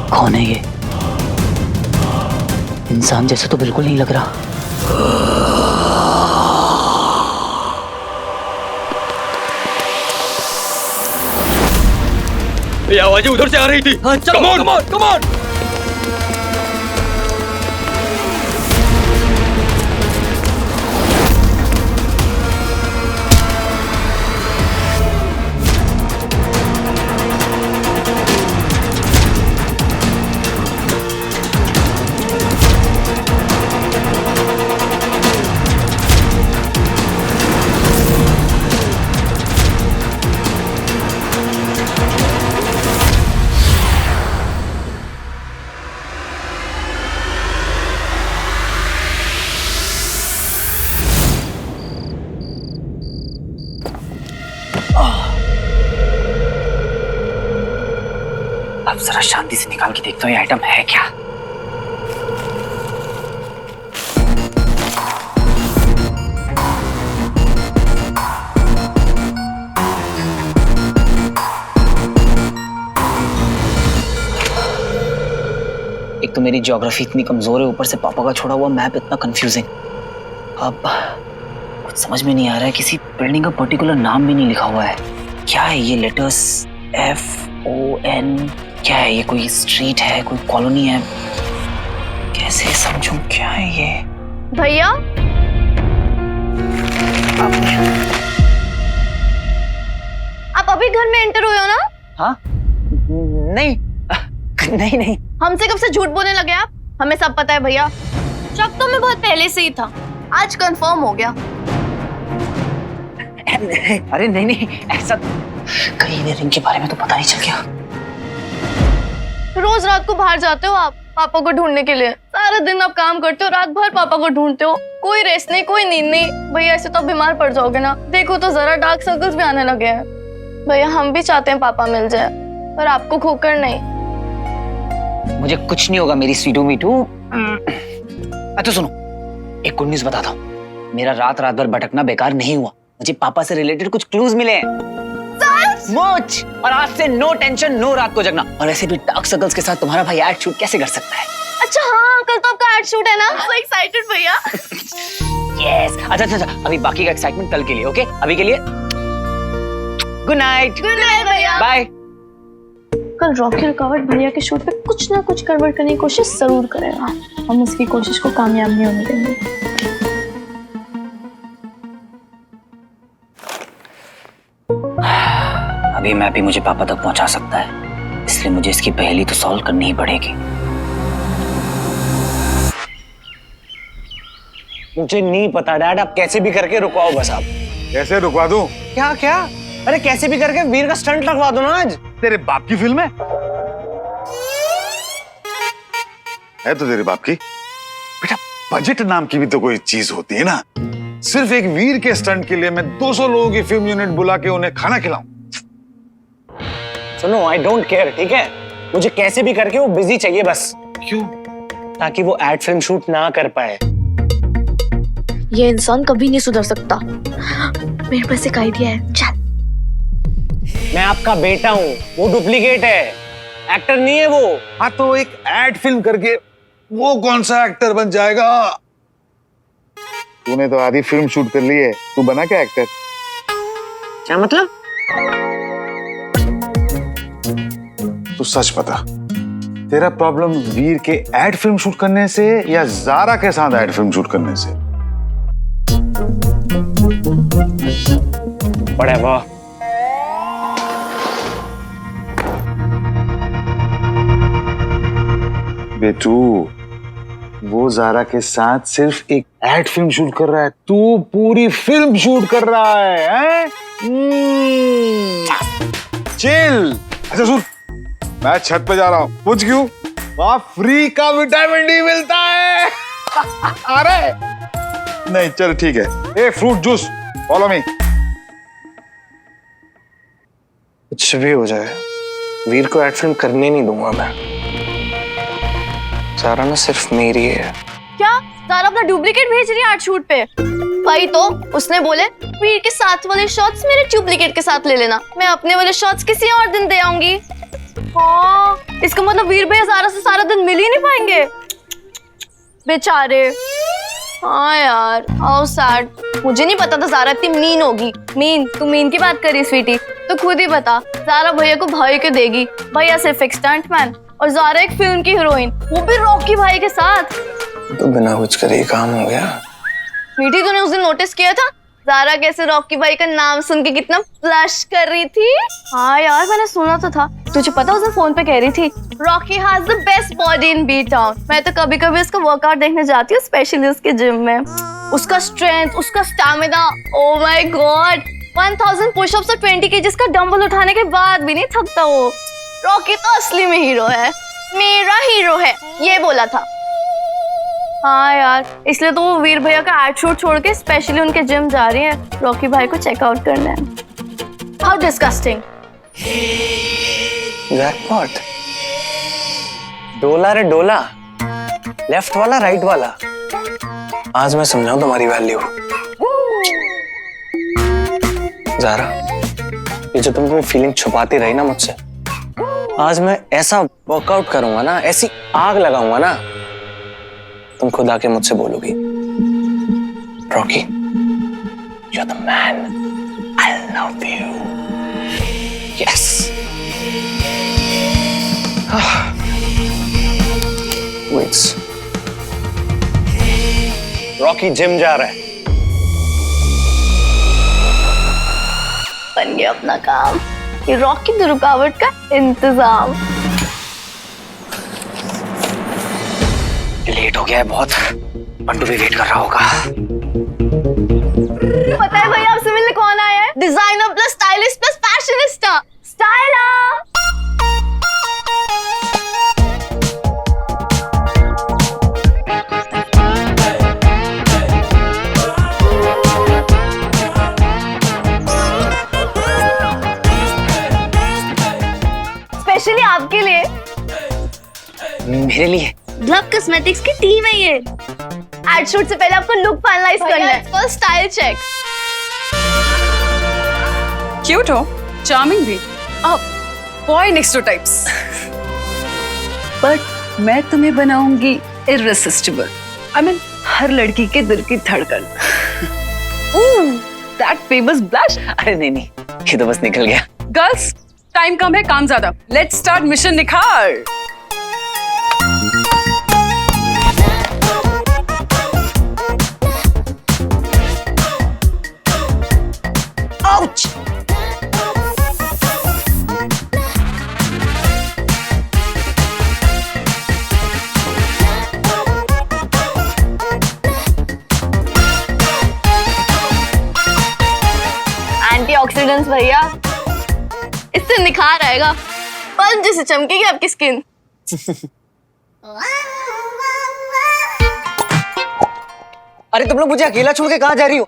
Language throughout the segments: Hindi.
कौन है ये? इंसान जैसा तो बिल्कुल नहीं लग रहा। ये आवाजें उधर से आ रही थी। हाँ, चलो, कम ऑन, कम ऑन। अब जरा शांति से निकाल के देखता हूँ ये आइटम है क्या। एक तो मेरी ज्योग्राफी इतनी कमजोर है, ऊपर से पापा का छोड़ा हुआ मैप इतना कंफ्यूजिंग। अब कुछ समझ में नहीं आ रहा है, किसी बिल्डिंग का पर्टिकुलर नाम भी नहीं लिखा हुआ है। क्या है ये लेटर्स? FON? क्या है ये? कोई स्ट्रीट है, कोई कॉलोनी है? कैसे समझूं क्या है ये? भैया आप अभी घर में एंटर हुए हो ना? हाँ? नहीं नहीं नहीं। हमसे कब से झूठ बोलने लगे आप? हमें सब पता है भैया। शक तो मैं बहुत पहले से ही था, आज कंफर्म हो गया। अरे नहीं नहीं, ऐसा कहीं इन्हें रिंग के बारे में तो पता नहीं चल गया। रोज रात को बाहर जाते हो आप पापा को ढूंढने के लिए। सारा दिन आप काम करते हो, रात भर पापा को ढूंढते हो। कोई रेस्ट नहीं, कोई नींद नहीं। भैया ऐसे तो आप बीमार पड़ जाओगे ना। देखो तो जरा डार्क सर्कल्स भी आने लगे हैं। भैया हम भी चाहते हैं पापा मिल जाए, पर आपको खोकर नहीं। मुझे कुछ नहीं होगा मेरी स्वीटू मीटू। अच्छा सुनो, एक गुड न्यूज बताता हूँ। मेरा रात भर भटकना बेकार नहीं हुआ। मुझे पापा से रिलेटेड कुछ क्लूज मिले हैं। मुझ और आज से नो टेंशन, नो रात को जगना। और ऐसे भी डार्क सर्कल्स के साथ तुम्हारा भाई एड शूट कैसे कर सकता है? अच्छा हाँ, कल तो आपका एड शूट है ना? so एक्साइटेड भैया। यस। अच्छा, अभी बाकी का एक्साइटमेंट कल के लिए। ओके, अभी के लिए गुड नाइट। गुड नाइट भैया। बाय। कल रॉकी रुकावट भैया के शूट पे कुछ ना कुछ गड़बड़ करने की कोशिश जरूर करेगा। हम उसकी कोशिश को कामयाब नहीं होने देंगे। अभी मैं भी मुझे पापा तक पहुंचा सकता है, इसलिए मुझे इसकी पहेली तो सॉल्व करनी ही पड़ेगी। मुझे नहीं पता डैड, आप कैसे भी करके रुकवाओ बस। आप कैसे रुकवा दूं? क्या? अरे कैसे भी करके वीर का स्टंट लगवा दो ना आज। तेरे बाप की फिल्म है तो तेरे बाप की। बेटा बजट नाम की भी तो कोई चीज होती है ना। सिर्फ एक वीर के स्टंट के लिए मैं 200 लोगों की फिल्म यूनिट बुला के उन्हें खाना खिलाऊं? सुनो, आई डोंट केयर, ठीक है? मुझे कैसे भी करके वो बिजी चाहिए बस। क्यों? ताकि वो एड फिल्म शूट ना कर पाए। ये इंसान कभी नहीं सुधर सकता। मेरे पास एक आइडिया है, चल। मैं आपका बेटा हूँ, वो डुप्लीकेट है, एक्टर नहीं है वो। हाँ तो एक एड फिल्म करके वो कौन सा एक्टर बन जाएगा? तूने तो आधी फिल्म शूट कर ली है, तू बना क्या एक्टर? क्या मतलब? तू सच बता, तेरा प्रॉब्लम वीर के एड फिल्म शूट करने से या ज़ारा के साथ एड फिल्म शूट करने से? बड़े वाह, बेटू वो ज़ारा के साथ सिर्फ एक एड फिल्म शूट कर रहा है, तू पूरी फिल्म शूट कर रहा है? चिल। अच्छा सुन, मैं छत पे जा रहा हूँ। पूछ क्यों? वहां फ्री का विटामिन डी मिलता है। अरे नहीं, चल ठीक है। A fruit juice, follow me. कुछ भी हो जाए वीर को एड फिल्म करने नहीं दूंगा मैं। ज़ारा ना सिर्फ मेरी है। क्या ज़ारा अपना डुप्लीकेट भेज रही है आर्ट शूट पे? भाई तो उसने बोले वीर के साथ वाले शॉट्स मेरे डुप्लीकेट के साथ ले लेना, मैं अपने वाले शॉट्स किसी और दिन दे आऊंगी। हाँ, इसका मतलब वीर भैया ज़ारा से सारा दिन मिल ही नहीं पाएंगे बेचारे। हाँ यार, हाउ सैड। मुझे नहीं पता था ज़ारा इतनी मीन होगी। मीन? तू मीन की बात करी स्वीटी, तो खुद ही बता। ज़ारा भैया को भाई के देगी, भैया सिर्फ एक स्टंटमैन और ज़ारा एक फिल्म की हीरोइन, वो भी रॉकी भाई के साथ। तो बिना कुछ करे ही काम हो गया। मीठी, तूने उस दिन नोटिस किया था ज़ारा कैसे रॉकी भाई का नाम सुन के कितना फ्लश कर रही थी? हाँ यार, मैंने सुना तो था। तुझे पता उस दिन फोन पे कह रही थी Rocky has the best body in B town. मैं तो कभी कभी उसका वर्कआउट देखने जाती हूँ, स्पेशली उसके जिम में। उसका स्ट्रेंथ, उसका stamina, oh my God. 1000 pushups और 20 केजीज का डंबल उठाने के बाद भी नहीं थकता वो। रॉकी तो असली में हीरो है, मेरा हीरो है, ये बोला था। हाँ यार, इसलिए तो वो वीर भैया का एड शूट छोड़ के स्पेशली उनके जिम जा रही है रॉकी भाई को चेकआउट करने। How disgusting. जैकपॉट। डोला रे डोला, लेफ्ट वाला राइट वाला। आज मैं समझाऊं तुम्हारी वैल्यू। ज़ारा, ये जो तुम अपनी फीलिंग छुपाती रही ना मुझसे, आज मैं ऐसा वर्कआउट करूंगा ना, ऐसी आग लगाऊंगा ना, तुम खुद आके मुझसे बोलोगी Rocky, you are the man, I love you. Yes. Waits, Rocky gym जा रहा है। बन गया अपना काम, ये रॉकी की रुकावट का इंतजाम। लेट हो गया है बहुत, बंटू भी वेट कर रहा होगा। पता है भैया आपसे मिलने कौन आया है? Designer plus stylist plus fashionista, स्टाइला। स्पेशली आपके लिए। मेरे लिए? ग्लव कॉस्मेटिक्स की टीम है ये। एड शूट से पहले आपको लुक फाइनलाइज करना है, फर्स्ट स्टाइल चेक। क्यूट हो, चार्मिंग भी, boy next two types. But मैं तुम्हें बनाऊंगी इररेसिस्टिबल। आई मीन हर लड़की के दिल की धड़कन। That famous blush. अरे नहीं नहीं, ये तो बस निकल गया। गर्ल्स, टाइम कम है, काम ज्यादा। लेट्स स्टार्ट मिशन निखार। आउच! एंटीऑक्सीडेंट्स भैया, इससे निखार आएगा, पल जैसे चमकेगी आपकी स्किन। अरे तुम लोग मुझे अकेला छोड़ के कहाँ जा रही हो?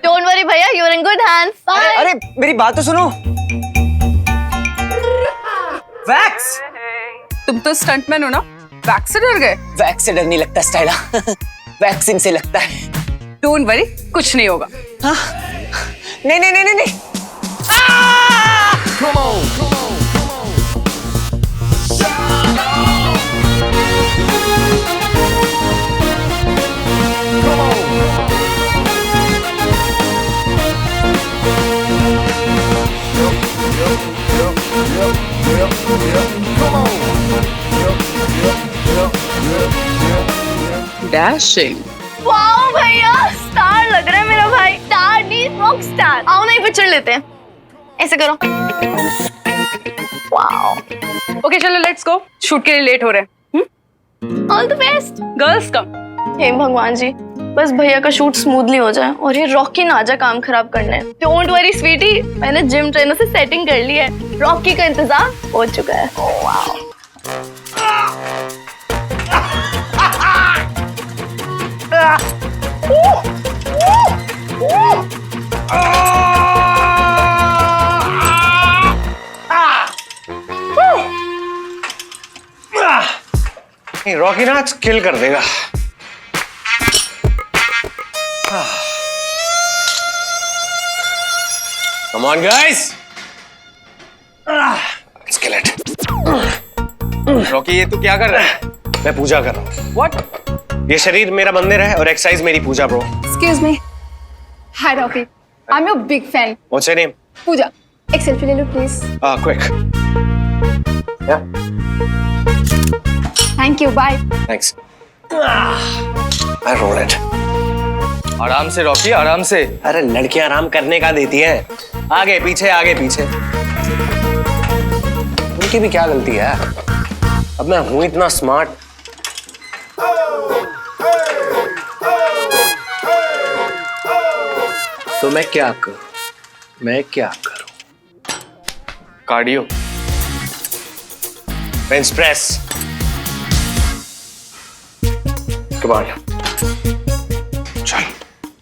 डोंट वरी भैया, you are in good hands. Bye. अरे मेरी बात तो सुनो। वैक्स। तुम तो स्टंटमैन हो ना, वैक्स से डर गए? वैक्स से डर नहीं लगता स्टाइला, वैक्सीन से लगता है। डोंट वरी, कुछ नहीं होगा। हाँ? नहीं नहीं नहीं नहीं नहीं। डैशिंग। वाओ भैया, स्टार लग रहा है मेरा भाई। Star the rock star. आओ ना एक पिक्चर लेते हैं, ऐसे करो। वाओ। ओके चलो लेट्स गो, शूट के लिए लेट हो रहे हैं। All the best. Girls come. हे भगवान जी, बस भैया का शूट स्मूथली हो जाए और ये रॉकी ना आ जाए काम खराब करने। डोंट वरी स्वीटी, मैंने जिम ट्रेनर से सेटिंग कर ली है, रॉकी का इंतजाम हो चुका है। Oh wow. रॉकी ना आज किल कर देगा। Come on guys, let's kill it. Rocky ये तू क्या कर रहा है? मैं पूजा कर रहा हूँ। What? ये शरीर मेरा मंदिर है और एक्सरसाइज मेरी पूजा bro. Excuse me. Hi, Rocky. I'm your big fan. What's your name? Pooja. एक सेल्फी ले लो please. Quick. Yeah, Thank you. Bye. thanks. I roll it. आराम से रॉकी, आराम से। अरे लड़कियां आराम करने का देती हैं। आगे पीछे आगे पीछे। उनकी भी क्या गलती है? अब मैं हूं इतना स्मार्ट। तो मैं क्या करूं? कार्डियो। Bench press. कमाल। चल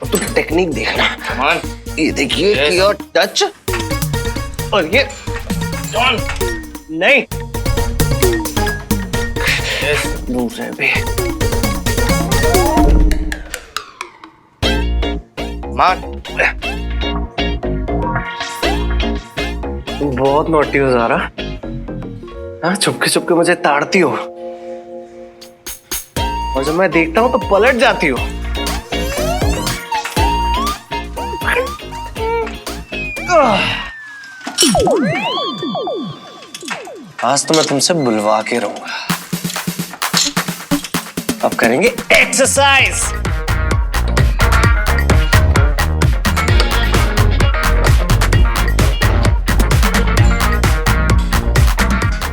अब तो टेक्निक देखना। कमान। ये देखिए किया टच और ये नहीं दूसरे पे मार। तुम बहुत नोटी हो ज़ारा। हाँ चुपके चुपके मुझे ताड़ती हो और जब मैं देखता हूं तो पलट जाती हो। आज तो मैं तुमसे बुलवा के रहूंगा। अब करेंगे एक्सरसाइज।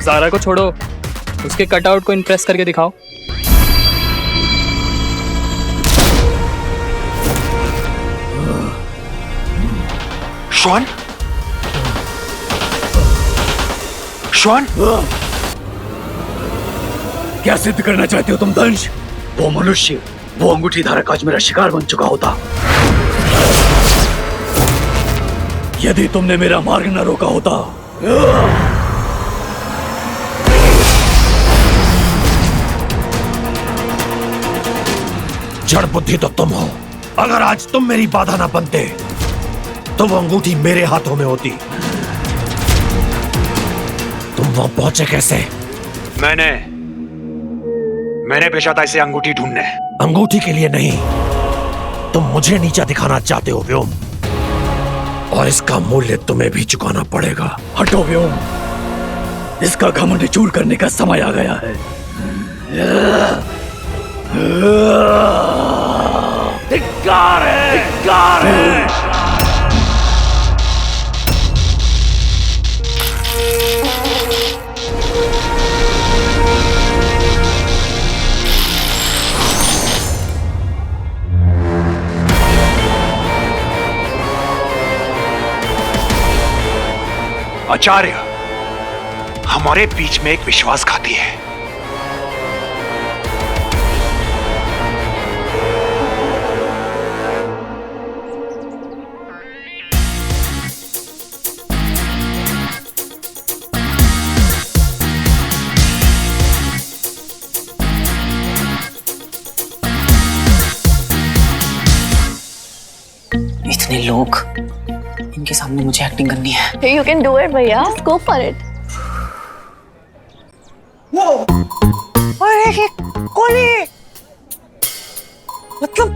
ज़ारा को छोड़ो, उसके कटआउट को इम्प्रेस करके दिखाओ। शॉन? शॉन? क्या सिद्ध करना चाहते हो तुम दंश? वो मनुष्य, वो अंगूठी धारक आज मेरा शिकार बन चुका होता। यदि तुमने मेरा मार्ग न रोका होता। जड़ बुद्धि तो तुम हो। अगर आज तुम मेरी बाधा ना बनते तो वो अंगूठी मेरे हाथों में होती। तुम वहां पहुंचे कैसे? मैंने भेजा था इसे अंगूठी ढूंढने। अंगूठी के लिए नहीं, तुम मुझे नीचा दिखाना चाहते हो व्योम, और इसका मूल्य तुम्हें भी चुकाना पड़ेगा। हटो व्योम, इसका घमंड चूर करने का समय आ गया है। धिक्कार है, धिक्कार है। आचार्य, हमारे बीच में एक विश्वासघाती है। इतने लोग, इनके सामने मुझे एक्टिंग करनी है। Hey, you can do it, भैया. Go for it. अरे ये कौन है? मतलब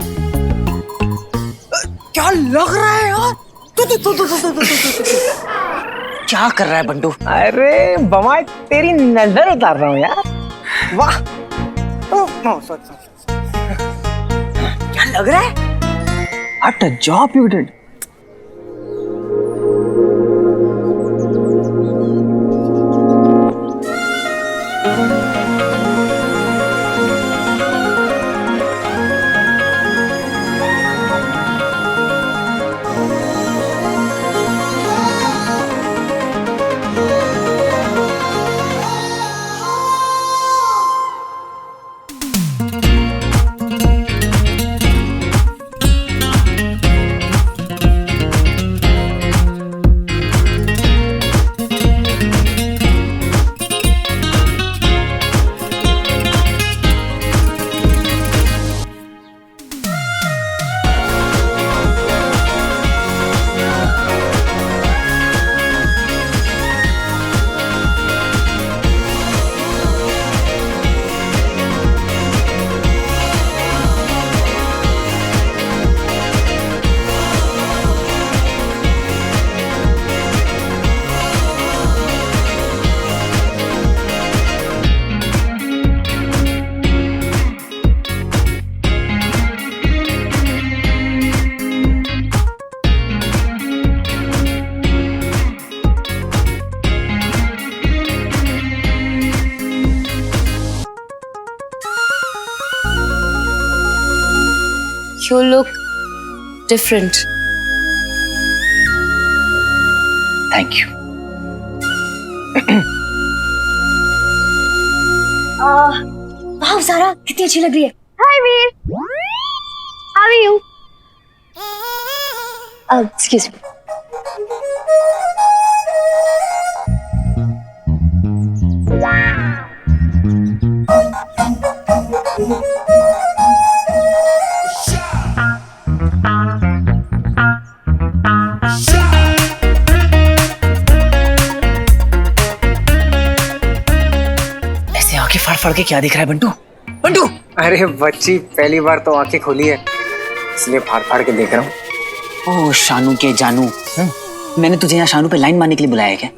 क्या लग रहा है यार? क्या कर रहा है बंडू? अरे बमाई तेरी नजर उतार रहा हूँ यार। वाह, क्या लग रहा है? What a job you did. You look different. Thank you. वाह ज़ारा कितनी अच्छी लग रही है। Hi Veer, how are you? Excuse me. ऐसे आंखें फाड़ फाड़ के क्या दिख रहा है बंटू? बंटू! अरे बच्ची पहली बार तो आंखें खोली है, इसलिए फाड़ फाड़ के देख रहा हूँ। ओ शानू के जानू, मैंने तुझे यहाँ शानू पे लाइन मारने के लिए बुलाया है क्या?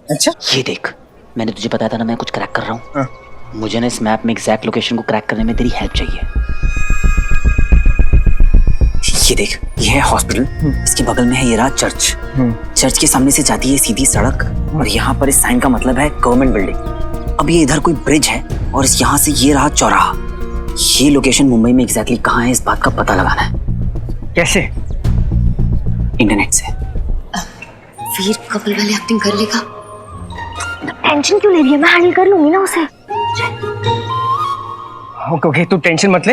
अच्छा ये देख, मैंने तुझे बताया था ना मैं कुछ क्रैक कर रहा हूँ। मुझे ना इस मैप में एग्जैक्ट लोकेशन को क्रैक करने में तेरी हेल्प चाहिए। ये देख, ये है हॉस्पिटल, इसके बगल में है ये रहा चर्च। चर्च के सामने से जाती है सीधी सड़क और यहाँ पर इस साइन का मतलब है गवर्नमेंट बिल्डिंग। अब ये इधर कोई ब्रिज है और इस यहाँ से ये रहा चौराहा। ये लोकेशन मुंबई में एग्जैक्टली कहाँ है इस बात का पता लगाना है। कैसे? इंटरनेट से। वीर कपल वाली एक्टिंग कर लेगा। टेंशन क्यों ले रही है, मैं हैंडल कर लूंगी ना उसे। ओके तू टेंशन मत ले,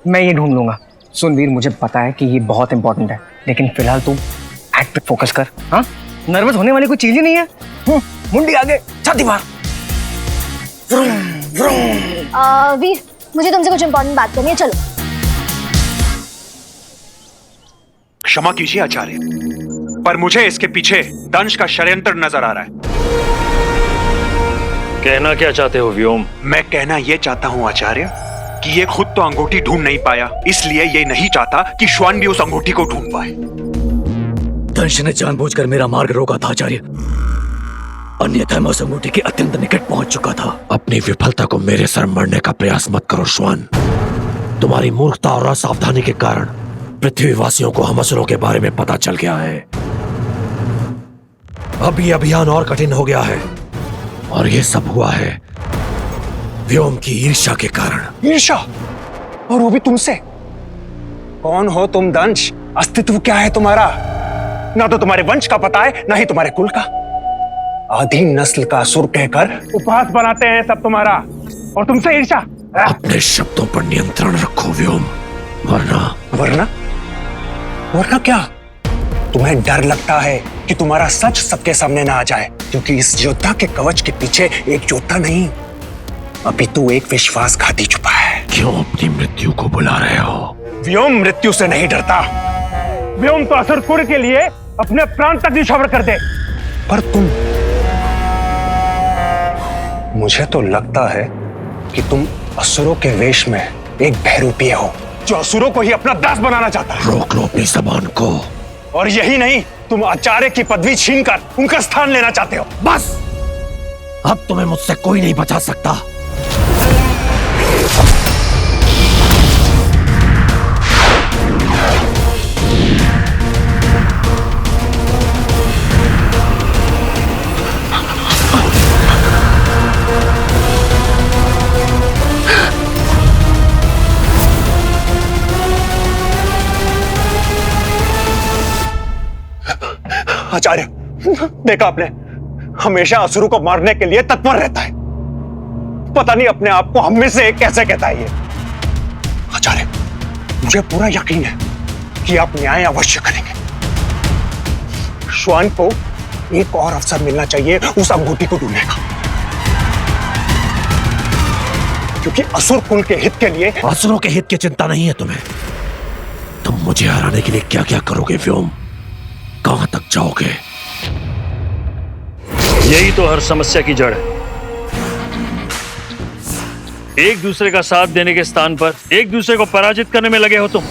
मैं ये ढूंढ लूंगा। सुन वीर, मुझे पता है कि ये बहुत इंपॉर्टेंट है, लेकिन फिलहाल तू एक्ट पे फोकस कर। हाँ, नर्वस होने वाली कोई चीज ही नहीं है। मुंडी आगे, छाती मार। वीर मुझे तुमसे कुछ इंपॉर्टेंट बात करनी है, चलो। क्षमा कीजिए आचार्य, पर मुझे इसके पीछे दंश का षड्यंत्र नजर आ रहा है। कहना क्या चाहते हो व्योम? मैं कहना यह चाहता हूं आचार्य कि ये खुद तो अंगूठी ढूंढ नहीं पाया, इसलिए ये नहीं चाहता कि श्वान भी उस अंगूठी को ढूंढ पाए। दंश ने जानबूझकर मेरा मार्ग रोका था आचार्य, अन्यथा मैं उस अंगूठी के अत्यंत निकट पहुंच चुका था। अपनी विफलता को मेरे सर मरने का प्रयास मत करो श्वान। तुम्हारी मूर्खता और असावधानी के कारण पृथ्वीवासियों को हम असुरों के बारे में पता चल गया है। अब ये अभियान और कठिन हो गया है और ये सब हुआ है व्योम की ईर्ष्या के कारण। ईर्ष्या? और वो भी तुमसे? कौन हो तुम दंश? अस्तित्व क्या है तुम्हारा? ना तो तुम्हारे वंश का पता है, ना ही तुम्हारे कुल का। आधी नस्ल का असुर कहकर उपहास बनाते हैं सब तुम्हारा, और तुमसे ईर्ष्या। अपने शब्दों पर नियंत्रण रखो व्योम, वरना वरना वरना क्या? तुम्हें डर लगता है कि तुम्हारा सच सबके सामने ना आ जाए, क्योंकि इस योद्धा के कवच के पीछे एक योद्धा नहीं, अभी तू एक विश्वासघाती छुपा है। क्यों अपनी मृत्यु को बुला रहे हो? व्योम मृत्यु से नहीं डरता। व्योम तो असुर कुल के लिए अपने प्राण तक निछावर कर दे। पर तुम, मुझे तो लगता है कि तुम असुरों के वेश में एक बहरूपीय हो, जो असुरों को ही अपना दास बनाना चाहता है। रोक लो अपनी जबान को। और यही नहीं, तुम आचार्य की पदवी छीनकर उनका स्थान लेना चाहते हो। बस, अब तुम्हें मुझसे कोई नहीं बचा सकता। आचार्य, देखा आपने, हमेशा असुरों को मारने के लिए तत्पर रहता है। पता नहीं अपने आप को हम में से कैसे कहता है ये। आचार्य, मुझे पूरा यकीन है कि आप न्याय अवश्य करेंगे। श्वान को एक और अवसर मिलना चाहिए उस अंगूठी को ढूंढने का, क्योंकि असुर कुल के हित के लिए। असुरों के हित की चिंता नहीं है तुम्हें। तुम मुझे हराने के लिए क्या क्या करोगे व्योम? कहां तक जाओगे? यही तो हर समस्या की जड़ है। एक दूसरे का साथ देने के स्थान पर एक दूसरे को पराजित करने में लगे हो तुम।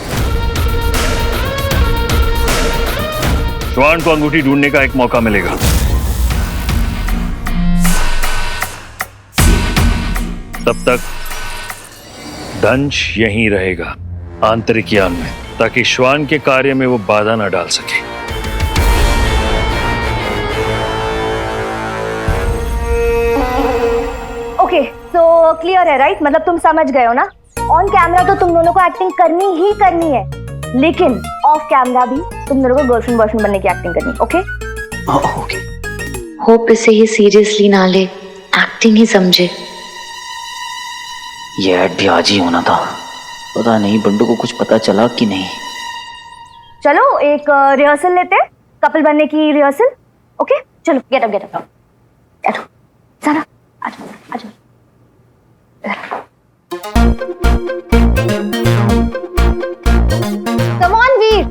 श्वान को अंगूठी ढूंढने का एक मौका मिलेगा। तब तक दंश यहीं रहेगा आंतरिक यान में, ताकि श्वान के कार्य में वो बाधा न डाल सके। ओके, सो क्लियर है राइट? मतलब तुम समझ गए हो ना? ऑन कैमरा तो तुम दोनों को एक्टिंग करनी ही करनी है, लेकिन ऑफ कैमरा भी तुम दोनों को गर्लफ्रेंड बॉयफ्रेंड बनने की एक्टिंग करनी, ओके? ओके। होप इसे ही सीरियसली ना ले, एक्टिंग ही समझे। ये ऐड भी आज ही होना था, पता नहीं बंडू को कुछ पता चला कि नहीं। चलो एक रिहर्सल लेते हैं, कपल बनने की रिहर्सल, ओके? चलो गेट अप सारा आजा। कम ऑन वीर।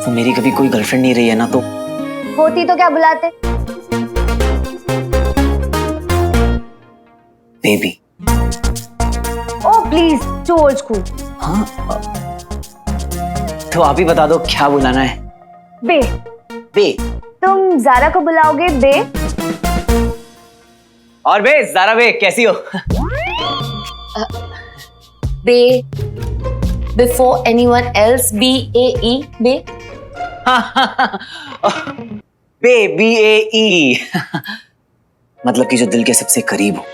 तो मेरी कभी कोई गर्लफ्रेंड नहीं रही है ना, तो होती तो क्या बुलाते? Baby. Oh please, too old school. हाँ, तो आप ही बता दो क्या बुलाना है। बे। बे। तुम जारा को बुलाओगे बे? और बे, जारा बे कैसी हो? बे, बिफोर एनीवन एल्स, BAE, बे। बे, BAE। मतलब कि जो दिल के सबसे करीब हो।